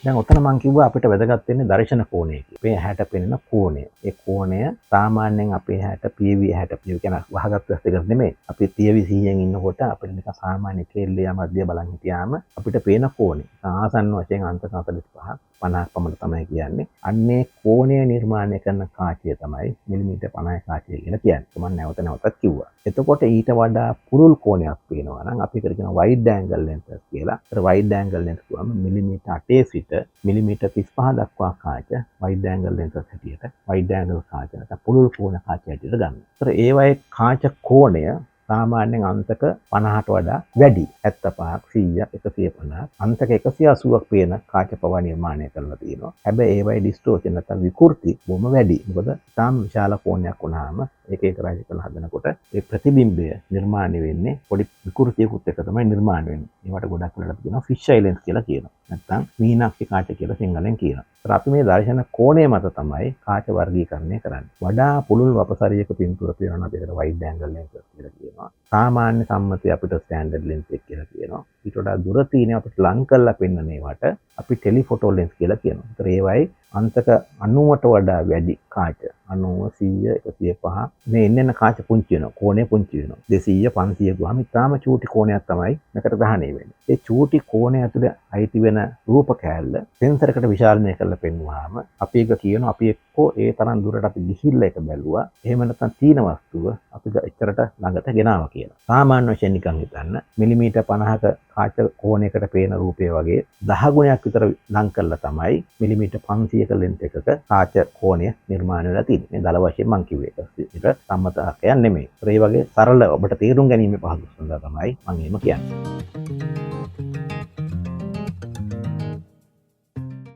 දැන් ඔතන මම කිව්වා අපිට වැදගත් වෙන්නේ දර්ශන කෝණය කියලා. අපේ ඇහැට පෙනෙන කෝණය. ඒ කෝණය සාමාන්‍යයෙන් අපේ ඇහැට PV ඇහැට PV කියන වහගත් ඇස් දෙක නෙමෙයි. අපි 30-100න් ඉන්නකොට අපිට නිකන් සාමාන්‍ය කෙල්ලේ මැදිය බලන් හිටියාම අපිට පේන කෝණය. ආසන්න වශයෙන් අන්ත 45ක් 50ක් පමණ තමයි කියන්නේ. අන්නේ කෝණය නිර්මාණය කරන කාචය තමයි මිලිමීටර් 50 කාචය කියලා කියන්නේ. මම නැවත නැවතත් කිව්වා. එතකොට ඊට වඩා පුරුල් කෝණයක් පේනවා නම් අපි ඒකට කියන වයිඩ් ඇන්ගල් ලෙන්සස් කියලා. ඒතර වයිඩ් ඇන්ගල් ලෙන්ස් කියවම මිලිමීටර් 8 සිට මිලිමීටර් 35 දක්වා කාච වයිඩ් ඇන්ගල් ලෙන්සස් හැටියට වයිඩ් ඇන්ගල් කාච නැත්නම් පුළුල් කෝණ කාච හැටියට ගන්නවා. ඒතර ඒවයේ කාච කෝණය සාමාන්‍යයෙන් අන්තක 50ට වඩා වැඩි. 75ක් 100ක් 150ක් අන්තක 180ක් පේන කාච පවා නිර්මාණය කරලා තියෙනවා. හැබැයි ඒවයේ ඩිස්ටෝෂන් නැත්නම් විකෘති බොහොම වැඩි. මොකද තාම විශාල කෝණයක් වුණාම ඒක රාජ්‍ය කරලා හදනකොට ඒ ප්‍රතිබිම්බය නිර්මාණය වෙන්නේ පොඩි විකෘතියකුත් එක්ක තමයි නිර්මාණය වෙන්නේ. ඒවට ගොඩක් වෙලාවට කියනවා ෆිෂ් අයි ලෙන්ස් කියලා කියනවා. නැත්නම් මීනක්කේ කාච කියලා සිංහලෙන් කියනවා. ඒත් අපි මේ දර්ශන කෝණය මත තමයි කාච වර්ගීකරණය කරන්නේ. වඩා පුළුල් වපසරියක පින්තූර තියෙනවා නම් අපිට වයිඩ් ඇන්ගල් ලෙන්ස් කියලා කියනවා. සාමාන්‍ය සම්මතය අපිට ස්ටෑන්ඩඩ් ලෙන්ස් එක කියලා කියනවා. ඊට වඩා දුර තියෙන අපිට ලං කරලා පෙන්වන ඒවට අපි ටෙලිෆොටෝ ලෙන්ස් කියලා කියනවා. ඒතර ඒවයි අන්තක 90ට වඩා වැඩි කාච 90 100 105 මේ එන්න කාච පුංචි වෙනවා. කෝණය පුංචි වෙනවා. 200 500 ගාම ඉතාලම චූටි කෝණයක් තමයි මේකට ගහණය වෙන්නේ. ඒ චූටි කෝණය ඇතුලේ අයිති වෙන රූප කෑල්ල සෙන්සරයකට විශාලනය කරලා පෙන්වුවාම අපි එක කියනවා අපි එක්කෝ ඒ තරම් දුරට අපි ගිහිල්ලා එක බැලුවා. එහෙම නැත්නම් තීන වස්තුව අපි එච්චරට ළඟට ගෙනාවා කියලා. සාමාන්‍ය වශයෙන් නිකන් හිතන්න මිලිමීටර් 50ක කාච කෝණයකට පේන රූපය වගේ 10 ගුණයක් විතර ලං කරලා තමයි මිලිමීටර් 500ක ලෙන්ස් එකක කාච කෝණය නිර්මාණය වෙලා තියෙන්නේ. මේ දල වශයෙන් මම කිව්වේ ඒක සම්මත අර්ථයක් නෙමෙයි. ඒ වගේ සරල ඔබට තේරුම් ගැනීම පහසු සඳහා තමයි මම එහෙම කියන්නේ.